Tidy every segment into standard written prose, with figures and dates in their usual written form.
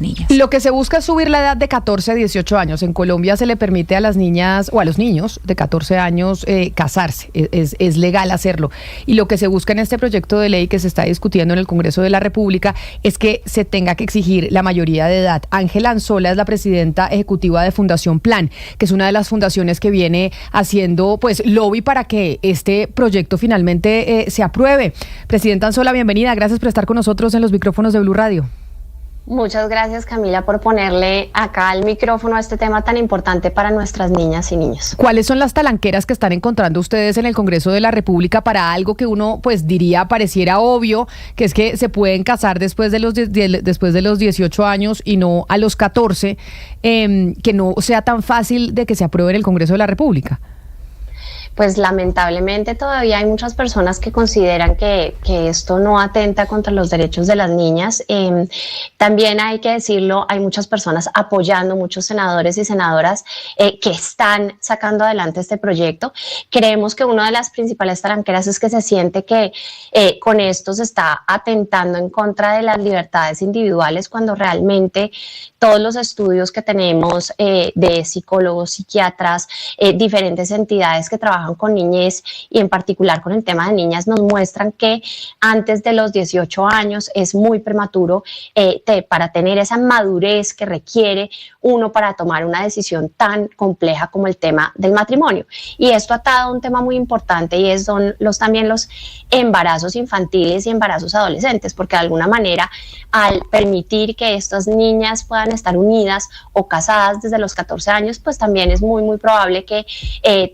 niñas. Lo que se busca es subir la edad de 14 a 18 años. En Colombia se le permite a las niñas o a los niños de 14 años casarse. Es legal hacerlo. Y lo que se busca en este proyecto de ley que se está discutiendo en el Congreso de la República es que se tenga que exigir la mayoría de edad. Ángela Anzola es la presidenta ejecutiva de Fundación Plan, que es una de las fundaciones que viene haciendo pues lobby para que este proyecto finalmente se apruebe. Presidenta Anzola, bienvenida. Gracias por estar con nosotros en los micrófonos de Blue Radio. Muchas gracias, Camila, por ponerle acá el micrófono a este tema tan importante para nuestras niñas y niños. ¿Cuáles son las talanqueras que están encontrando ustedes en el Congreso de la República para algo que uno pues diría pareciera obvio, que es que se pueden casar después de los 18 años y no a los 14, que no sea tan fácil de que se apruebe en el Congreso de la República? Pues lamentablemente todavía hay muchas personas que consideran que esto no atenta contra los derechos de las niñas. También hay que decirlo, hay muchas personas apoyando, muchos senadores y senadoras que están sacando adelante este proyecto. Creemos que una de las principales talanqueras es que se siente que con esto se está atentando en contra de las libertades individuales, cuando realmente todos los estudios que tenemos de psicólogos, psiquiatras, diferentes entidades que trabajan con niñez y en particular con el tema de niñas nos muestran que antes de los 18 años es muy prematuro para tener esa madurez que requiere uno para tomar una decisión tan compleja como el tema del matrimonio. Y esto atado a un tema muy importante y son también los embarazos infantiles y embarazos adolescentes, porque de alguna manera al permitir que estas niñas puedan estar unidas o casadas desde los 14 años, pues también es muy probable que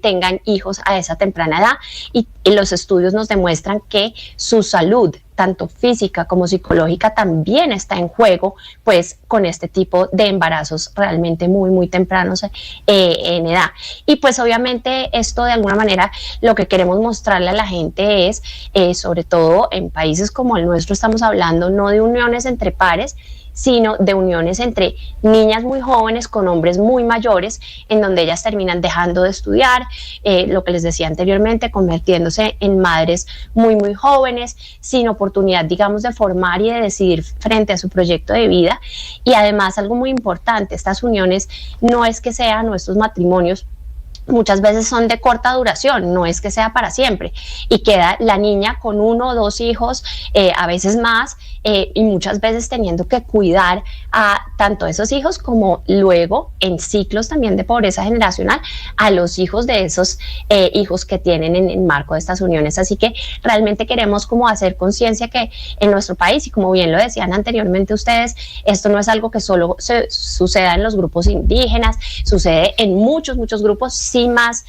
tengan hijos a esa temprana edad y los estudios nos demuestran que su salud, tanto física como psicológica, también está en juego, pues con este tipo de embarazos realmente muy tempranos en edad. Y pues obviamente esto de alguna manera lo que queremos mostrarle a la gente es, sobre todo en países como el nuestro, estamos hablando no de uniones entre pares, sino de uniones entre niñas muy jóvenes con hombres muy mayores, en donde ellas terminan dejando de estudiar, lo que les decía anteriormente, convirtiéndose en madres muy jóvenes, sin oportunidad, digamos, de formar y de decidir frente a su proyecto de vida. Y además, algo muy importante, estas uniones no es que sean nuestros matrimonios, muchas veces son de corta duración, no es que sea para siempre, y queda la niña con 1 o 2 hijos, a veces más, y muchas veces teniendo que cuidar a tanto esos hijos como luego en ciclos también de pobreza generacional a los hijos de esos hijos que tienen en el marco de estas uniones. Así que realmente queremos como hacer conciencia que en nuestro país, y como bien lo decían anteriormente ustedes, esto no es algo que solo suceda en los grupos indígenas, sucede en muchos grupos, sí, más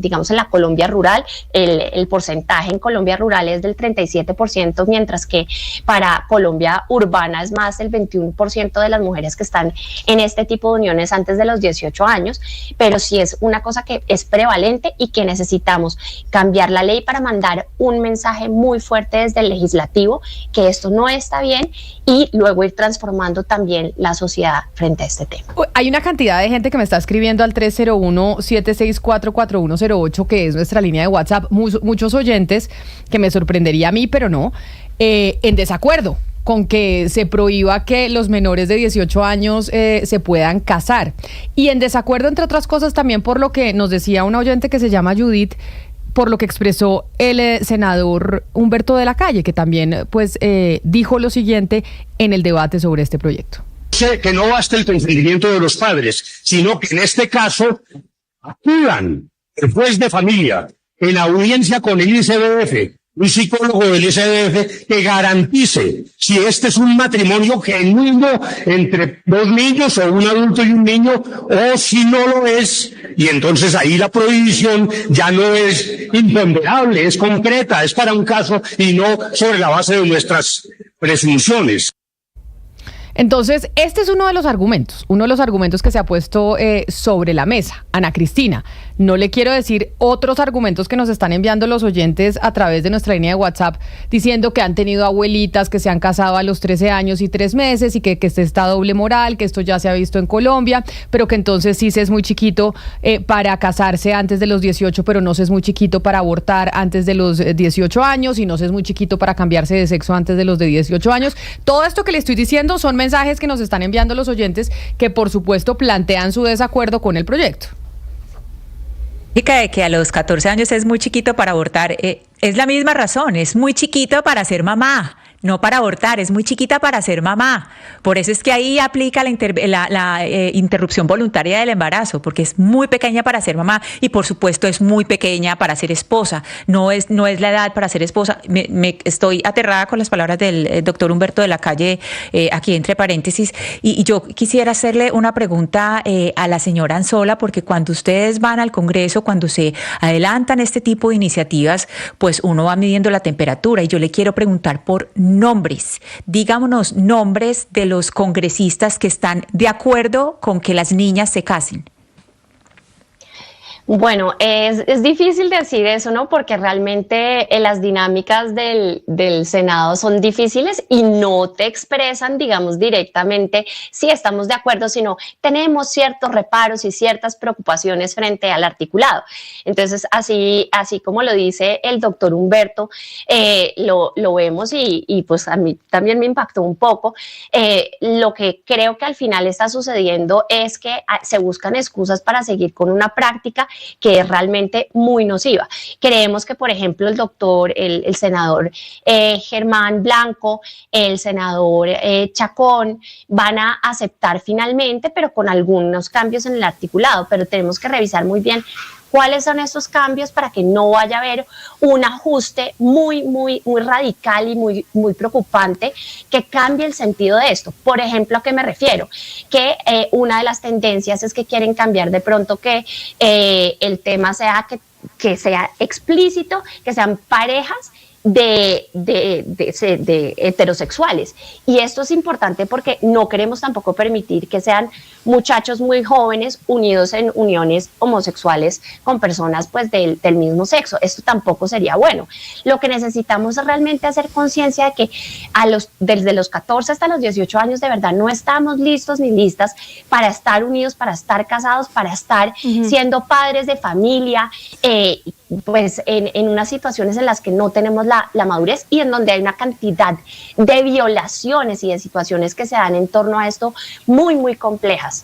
digamos en la Colombia rural. El porcentaje en Colombia rural es del 37%, mientras que para Colombia urbana es más del 21% de las mujeres que están en este tipo de uniones antes de los 18 años, pero sí es una cosa que es prevalente y que necesitamos cambiar la ley para mandar un mensaje muy fuerte desde el legislativo que esto no está bien y luego ir transformando también la sociedad frente a este tema. Hay una cantidad de gente que me está escribiendo al 301-764-4108, que es nuestra línea de WhatsApp, muchos oyentes, que me sorprendería a mí, pero no, en desacuerdo con que se prohíba que los menores de 18 años se puedan casar. Y en desacuerdo, entre otras cosas, también por lo que nos decía una oyente que se llama Judith, por lo que expresó el senador Humberto de la Calle, que también pues dijo lo siguiente en el debate sobre este proyecto. Que no basta el consentimiento de los padres, sino que en este caso acudan el juez de familia en audiencia con el ICBF, un psicólogo del ICBF que garantice si este es un matrimonio genuino entre 2 niños o un adulto y un niño, o si no lo es, y entonces ahí la prohibición ya no es imponderable, es concreta, es para un caso y no sobre la base de nuestras presunciones. Entonces, este es uno de los argumentos que se ha puesto sobre la mesa. Ana Cristina, No le quiero decir otros argumentos que nos están enviando los oyentes a través de nuestra línea de WhatsApp, diciendo que han tenido abuelitas que se han casado a los 13 años y 3 meses y que este está doble moral, que esto ya se ha visto en Colombia, pero que entonces sí se es muy chiquito para casarse antes de los 18, pero no se es muy chiquito para abortar antes de los 18 años y no se es muy chiquito para cambiarse de sexo antes de los de 18 años. Todo esto que le estoy diciendo son mensajes que nos están enviando los oyentes que por supuesto plantean su desacuerdo con el proyecto. De que a los 14 años es muy chiquito para abortar, es la misma razón, es muy chiquito para ser mamá. No para abortar, es muy chiquita para ser mamá. Por eso es que ahí aplica la interrupción voluntaria del embarazo, porque es muy pequeña para ser mamá y por supuesto es muy pequeña para ser esposa. No es la edad para ser esposa. Estoy aterrada con las palabras del doctor Humberto de la Calle, aquí entre paréntesis, y yo quisiera hacerle una pregunta a la señora Anzola, porque cuando ustedes van al Congreso, cuando se adelantan este tipo de iniciativas, pues uno va midiendo la temperatura y yo le quiero preguntar por nombres. Díganos nombres de los congresistas que están de acuerdo con que las niñas se casen. Bueno, es difícil decir eso, ¿no? Porque realmente las dinámicas del Senado son difíciles y no te expresan, digamos, directamente si estamos de acuerdo, sino tenemos ciertos reparos y ciertas preocupaciones frente al articulado. Entonces, así como lo dice el doctor Humberto, lo vemos y pues a mí también me impactó un poco. Lo que creo que al final está sucediendo es que se buscan excusas para seguir con una práctica que es realmente muy nociva. Creemos que, por ejemplo, el senador Germán Blanco, el senador Chacón, van a aceptar finalmente, pero con algunos cambios en el articulado, pero tenemos que revisar muy bien cuáles son estos cambios para que no vaya a haber un ajuste muy radical y muy preocupante que cambie el sentido de esto. Por ejemplo, ¿a qué me refiero? Que una de las tendencias es que quieren cambiar de pronto que el tema sea que sea explícito, que sean parejas de heterosexuales. Y esto es importante porque no queremos tampoco permitir que sean muchachos muy jóvenes unidos en uniones homosexuales con personas pues del mismo sexo. Esto tampoco sería bueno. Lo que necesitamos es realmente hacer conciencia de que desde los 14 hasta los 18 años de verdad no estamos listos ni listas para estar unidos, para estar casados, para estar siendo padres de familia, pues en unas situaciones en las que no tenemos la madurez y en donde hay una cantidad de violaciones y de situaciones que se dan en torno a esto muy complejas.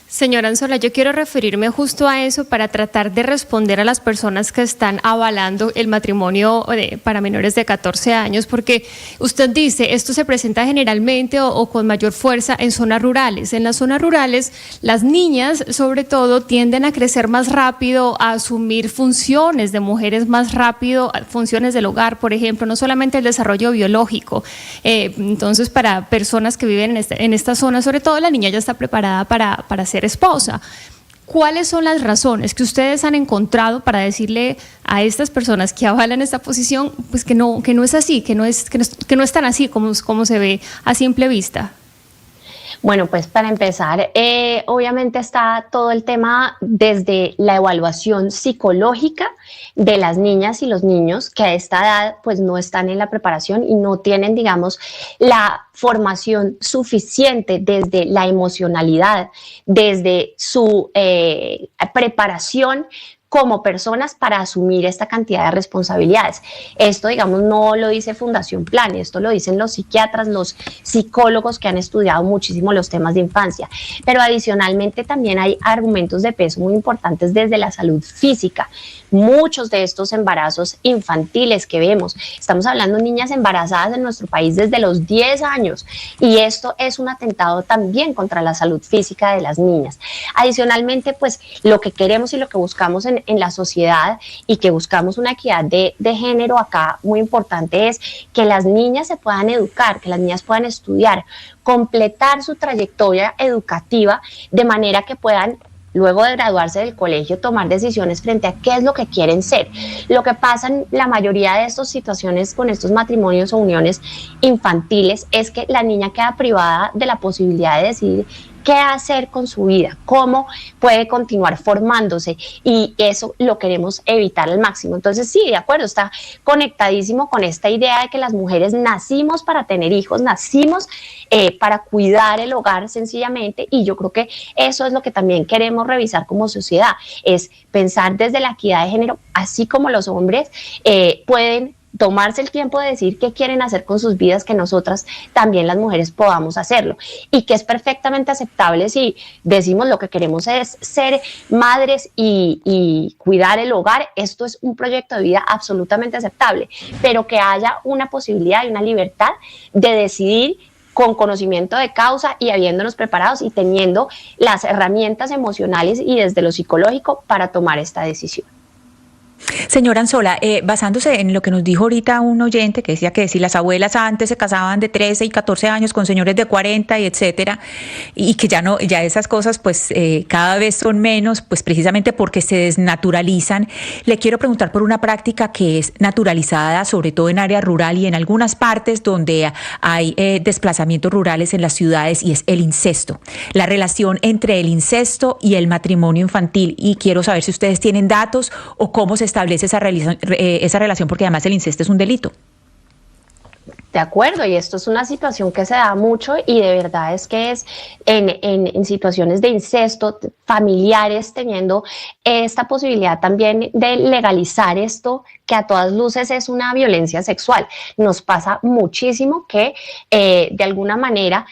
Señora Anzola, yo quiero referirme justo a eso para tratar de responder a las personas que están avalando el matrimonio para menores de 14 años, porque usted dice, esto se presenta generalmente o con mayor fuerza en zonas rurales. En las zonas rurales, las niñas, sobre todo, tienden a crecer más rápido, a asumir funciones de mujeres más rápido, funciones del hogar, por ejemplo, no solamente el desarrollo biológico. Entonces, para personas que viven en esta zona, sobre todo, la niña ya está preparada para ser esposa. ¿Cuáles son las razones que ustedes han encontrado para decirle a estas personas que avalan esta posición pues que no es así, que no es tan así como se ve a simple vista? Bueno, pues para empezar, obviamente está todo el tema desde la evaluación psicológica de las niñas y los niños que a esta edad pues no están en la preparación y no tienen, digamos, la formación suficiente desde la emocionalidad, desde su preparación como personas para asumir esta cantidad de responsabilidades. Esto, digamos, no lo dice Fundación Plan, esto lo dicen los psiquiatras, los psicólogos que han estudiado muchísimo los temas de infancia. Pero adicionalmente también hay argumentos de peso muy importantes desde la salud física. Muchos de estos embarazos infantiles que vemos, estamos hablando de niñas embarazadas en nuestro país desde los 10 años y esto es un atentado también contra la salud física de las niñas. Adicionalmente, pues lo que queremos y lo que buscamos en la sociedad y que buscamos una equidad de género acá muy importante es que las niñas se puedan educar, que las niñas puedan estudiar, completar su trayectoria educativa de manera que puedan, luego de graduarse del colegio, tomar decisiones frente a qué es lo que quieren ser. Lo que pasa en la mayoría de estas situaciones con estos matrimonios o uniones infantiles es que la niña queda privada de la posibilidad de decidir qué hacer con su vida, cómo puede continuar formándose, y eso lo queremos evitar al máximo. Entonces sí, de acuerdo, está conectadísimo con esta idea de que las mujeres nacimos para tener hijos, nacimos para cuidar el hogar sencillamente, y yo creo que eso es lo que también queremos revisar como sociedad, es pensar desde la equidad de género, así como los hombres pueden tomarse el tiempo de decir qué quieren hacer con sus vidas, que nosotras también las mujeres podamos hacerlo, y que es perfectamente aceptable si decimos lo que queremos es ser madres y cuidar el hogar. Esto es un proyecto de vida absolutamente aceptable, pero que haya una posibilidad y una libertad de decidir con conocimiento de causa y habiéndonos preparados y teniendo las herramientas emocionales y desde lo psicológico para tomar esta decisión. Señora Anzola, basándose en lo que nos dijo ahorita un oyente que decía que si las abuelas antes se casaban de 13 y 14 años con señores de 40 y etcétera, y que ya no, ya esas cosas pues cada vez son menos, pues precisamente porque se desnaturalizan, le quiero preguntar por una práctica que es naturalizada, sobre todo en área rural y en algunas partes donde hay desplazamientos rurales en las ciudades, y es el incesto, la relación entre el incesto y el matrimonio infantil, y quiero saber si ustedes tienen datos o cómo se establece esa relación, porque además el incesto es un delito. De acuerdo, y esto es una situación que se da mucho, y de verdad es que es en situaciones de incesto, familiares teniendo esta posibilidad también de legalizar esto, que a todas luces es una violencia sexual. Nos pasa muchísimo que de alguna manera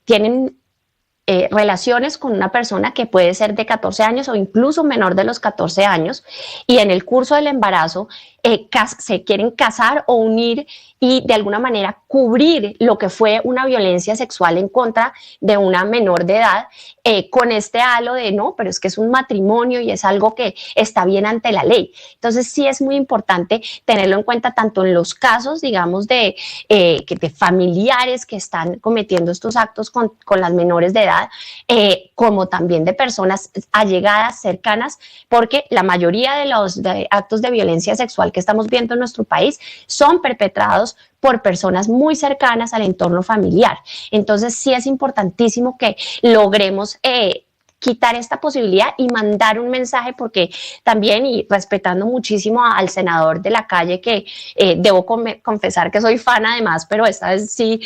tienen relaciones con una persona que puede ser de 14 años o incluso menor de los 14 años, y en el curso del embarazo se quieren casar o unir y de alguna manera cubrir lo que fue una violencia sexual en contra de una menor de edad, con este halo de no, pero es que es un matrimonio y es algo que está bien ante la ley. Entonces sí es muy importante tenerlo en cuenta, tanto en los casos, digamos, de familiares que están cometiendo estos actos con las menores de edad, como también de personas allegadas, cercanas, porque la mayoría de los actos de violencia sexual que estamos viendo en nuestro país son perpetrados por personas muy cercanas al entorno familiar. Entonces sí es importantísimo que logremos quitar esta posibilidad y mandar un mensaje, porque también, y respetando muchísimo al senador de la calle, que debo confesar que soy fan además, pero esta vez sí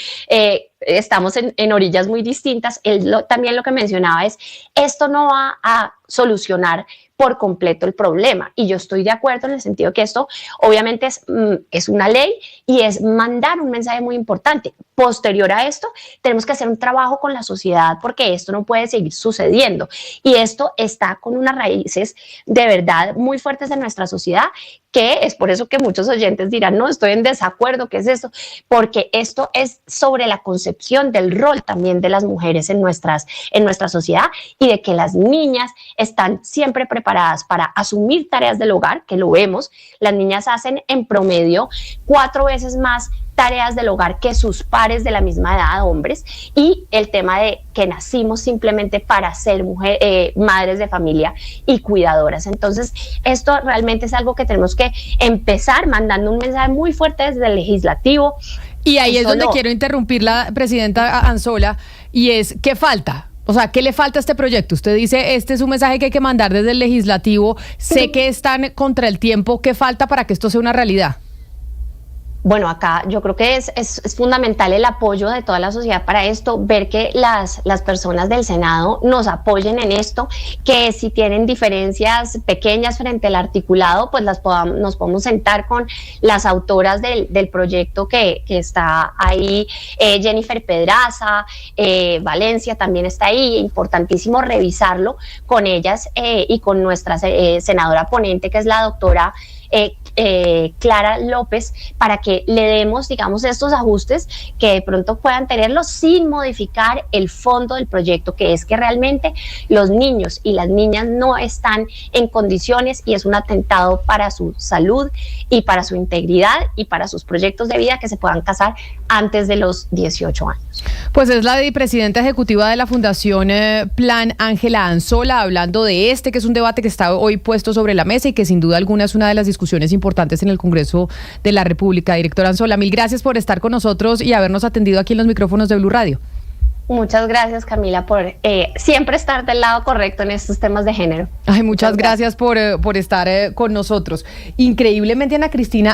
estamos en orillas muy distintas. Él también lo que mencionaba es, esto no va a solucionar por completo el problema, y yo estoy de acuerdo en el sentido que esto obviamente es una ley y es mandar un mensaje muy importante. Posterior a esto tenemos que hacer un trabajo con la sociedad, porque esto no puede seguir sucediendo, y esto está con unas raíces de verdad muy fuertes en nuestra sociedad, que es por eso que muchos oyentes dirán, no, estoy en desacuerdo, ¿qué es esto? Porque esto es sobre la concepción del rol también de las mujeres en nuestra sociedad, y de que las niñas están siempre preparadas para asumir tareas del hogar, que lo vemos, las niñas hacen en promedio 4 veces más tareas del hogar que sus pares de la misma edad, hombres, y el tema de que nacimos simplemente para ser madres de familia y cuidadoras. Entonces, esto realmente es algo que tenemos que empezar mandando un mensaje muy fuerte desde el legislativo. Y ahí es donde quiero interrumpir la presidenta Anzola, y es, ¿qué falta? O sea, ¿qué le falta a este proyecto? Usted dice, este es un mensaje que hay que mandar desde el legislativo, sé que están contra el tiempo, ¿qué falta para que esto sea una realidad? Bueno, acá yo creo que es fundamental el apoyo de toda la sociedad para esto, ver que las personas del Senado nos apoyen en esto, que si tienen diferencias pequeñas frente al articulado, pues nos podemos sentar con las autoras del proyecto que está ahí, Jennifer Pedraza, Valencia también está ahí, importantísimo revisarlo con ellas y con nuestra senadora ponente, que es la doctora Clara López, para que le demos, digamos, estos ajustes que de pronto puedan tenerlos sin modificar el fondo del proyecto, que es que realmente los niños y las niñas no están en condiciones, y es un atentado para su salud y para su integridad y para sus proyectos de vida, que se puedan casar antes de los 18 años. Pues es la presidenta ejecutiva de la Fundación Plan, Ángela Anzola, hablando de que es un debate que está hoy puesto sobre la mesa y que sin duda alguna es una de las discusiones importantes en el Congreso de la República. Directora Anzola, mil gracias por estar con nosotros y habernos atendido aquí en los micrófonos de Blue Radio. Muchas gracias, Camila, por siempre estar del lado correcto en estos temas de género. Ay, muchas gracias por estar con nosotros. Increíblemente, Ana Cristina,